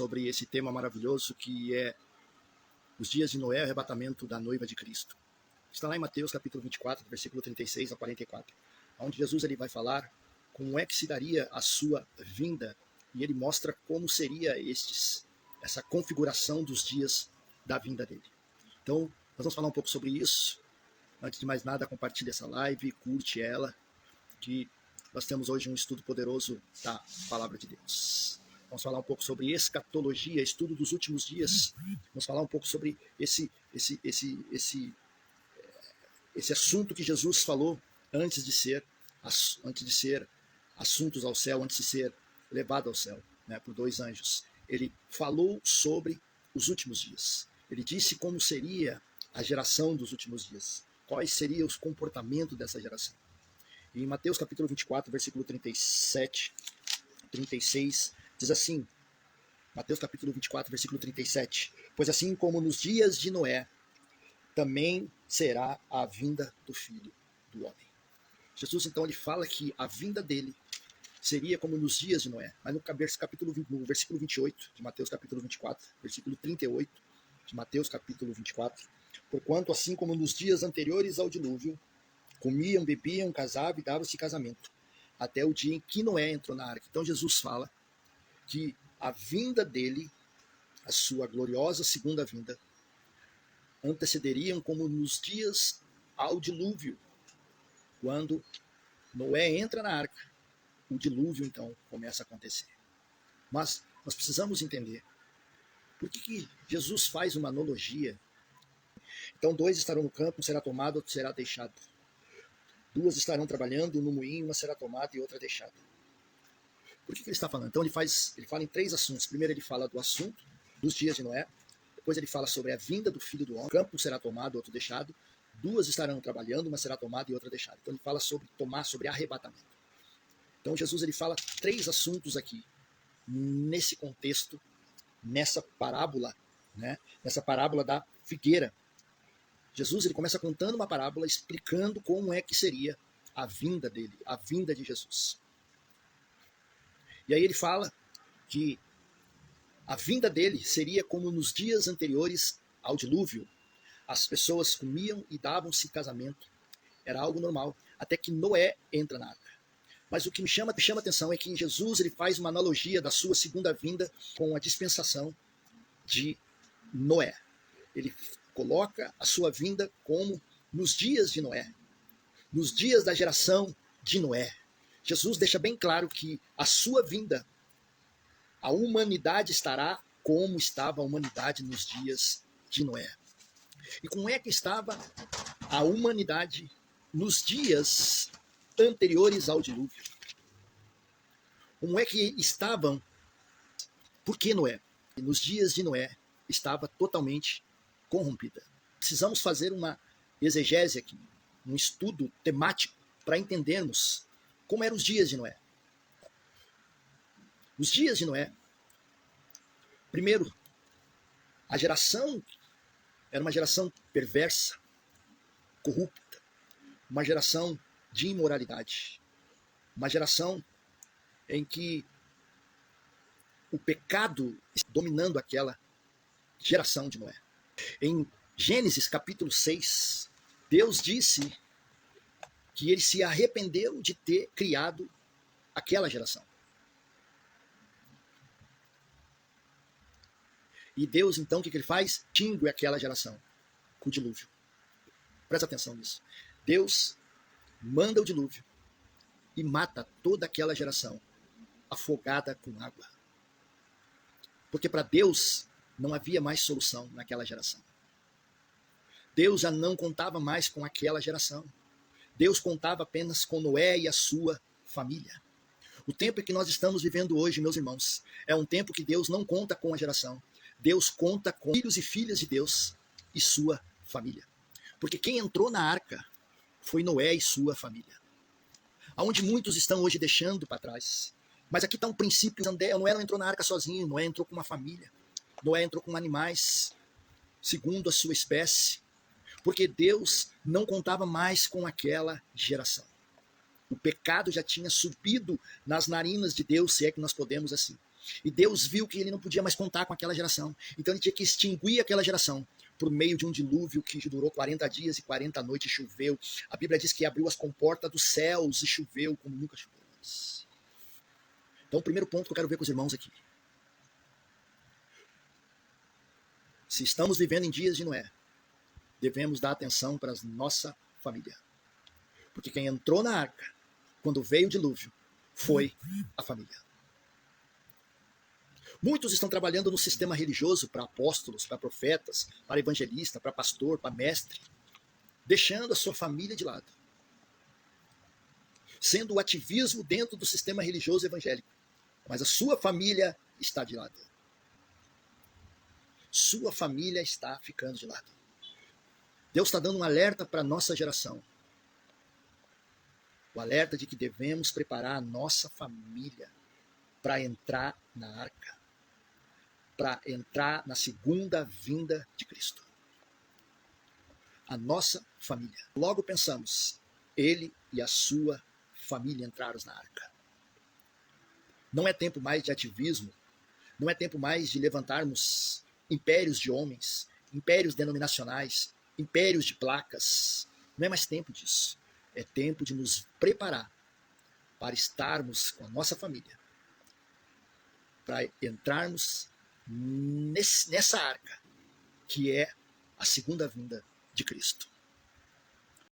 sobre esse tema maravilhoso que é os dias de Noé, o arrebatamento da noiva de Cristo. Está lá em Mateus capítulo 24, versículo 36 a 44, onde Jesus ele vai falar como é que se daria a sua vinda, e ele mostra como seria essa configuração dos dias da vinda dele. Então, nós vamos falar um pouco sobre isso. Antes de mais nada, compartilhe essa live, curte ela, que nós temos hoje um estudo poderoso da Palavra de Deus. Vamos falar um pouco sobre escatologia, estudo dos últimos dias. Vamos falar um pouco sobre esse assunto que Jesus falou antes de ser assuntos ao céu, antes de ser levado ao céu, né, por dois anjos. Ele falou sobre os últimos dias. Ele disse como seria a geração dos últimos dias. Quais seriam os comportamentos dessa geração. E em Mateus capítulo 24, versículo 37, 36, diz assim, Mateus capítulo 24, versículo 37, pois assim como nos dias de Noé, também será a vinda do Filho do Homem. Jesus então ele fala que a vinda dele seria como nos dias de Noé, mas no versículo 28 de Mateus capítulo 24, versículo 38 de Mateus capítulo 24, porquanto assim como nos dias anteriores ao dilúvio, comiam, bebiam, casavam e davam-se casamento, até o dia em que Noé entrou na arca. Então Jesus fala que a vinda dele, a sua gloriosa segunda vinda, antecederiam como nos dias ao dilúvio. Quando Noé entra na arca, o dilúvio então começa a acontecer. Mas nós precisamos entender por que Jesus faz uma analogia. Então 2 estarão no campo, um será tomado, outro será deixado. 2 estarão trabalhando no moinho, uma será tomada e outra deixada. Por que ele está falando? Então ele fala em 3 assuntos. Primeiro ele fala do assunto dos dias de Noé. Depois ele fala sobre a vinda do Filho do Homem. O campo será tomado, outro deixado. 2 estarão trabalhando, uma será tomada e outra deixada. Então ele fala sobre tomar, sobre arrebatamento. Então Jesus ele fala 3 assuntos aqui, nesse contexto, nessa parábola, né? Nessa parábola da figueira. Jesus ele começa contando uma parábola explicando como é que seria a vinda dele, a vinda de Jesus. E aí ele fala que a vinda dele seria como nos dias anteriores ao dilúvio. As pessoas comiam e davam-se casamento. Era algo normal, até que Noé entra na arca. Mas o que me chama a atenção é que Jesus ele faz uma analogia da sua segunda vinda com a dispensação de Noé. Ele coloca a sua vinda como nos dias de Noé, nos dias da geração de Noé. Jesus deixa bem claro que a sua vinda, a humanidade estará como estava a humanidade nos dias de Noé. E como é que estava a humanidade nos dias anteriores ao dilúvio? Como é que estavam? Por que Noé? E nos dias de Noé estava totalmente corrompida. Precisamos fazer uma exegese aqui, um estudo temático para entendermos como eram os dias de Noé. Os dias de Noé, primeiro, a geração era uma geração perversa, corrupta, uma geração de imoralidade, uma geração em que o pecado está dominando aquela geração de Noé. Em Gênesis capítulo 6, Deus disse que ele se arrependeu de ter criado aquela geração. E Deus, então, o que ele faz? Extingue aquela geração com o dilúvio. Presta atenção nisso. Deus manda o dilúvio e mata toda aquela geração afogada com água. Porque para Deus não havia mais solução naquela geração. Deus já não contava mais com aquela geração. Deus contava apenas com Noé e a sua família. O tempo que nós estamos vivendo hoje, meus irmãos, é um tempo que Deus não conta com a geração. Deus conta com filhos e filhas de Deus e sua família. Porque quem entrou na arca foi Noé e sua família. Aonde muitos estão hoje deixando para trás. Mas aqui está um princípio. Noé não entrou na arca sozinho, Noé entrou com uma família. Noé entrou com animais, segundo a sua espécie. Porque Deus não contava mais com aquela geração. O pecado já tinha subido nas narinas de Deus, se é que nós podemos assim E Deus viu que ele não podia mais contar com aquela geração. Então ele tinha que extinguir aquela geração por meio de um dilúvio que durou 40 dias e 40 noites, choveu. A Bíblia diz que abriu as comportas dos céus e choveu como nunca choveu antes. Então o primeiro ponto que eu quero ver com os irmãos aqui. Se estamos vivendo em dias de Noé, devemos dar atenção para a nossa família. Porque quem entrou na arca, quando veio o dilúvio, foi a família. Muitos estão trabalhando no sistema religioso para apóstolos, para profetas, para evangelista, para pastor, para mestre, deixando a sua família de lado. Sendo o ativismo dentro do sistema religioso evangélico. Mas a sua família está de lado. Sua família está ficando de lado. Deus está dando um alerta para a nossa geração. O alerta de que devemos preparar a nossa família para entrar na arca. Para entrar na segunda vinda de Cristo. A nossa família. Logo pensamos, ele e a sua família entraram na arca. Não é tempo mais de ativismo, não é tempo mais de levantarmos impérios de homens, impérios denominacionais, impérios de placas. Não é mais tempo disso. É tempo de nos preparar para estarmos com a nossa família, para entrarmos nessa arca, que é a segunda vinda de Cristo.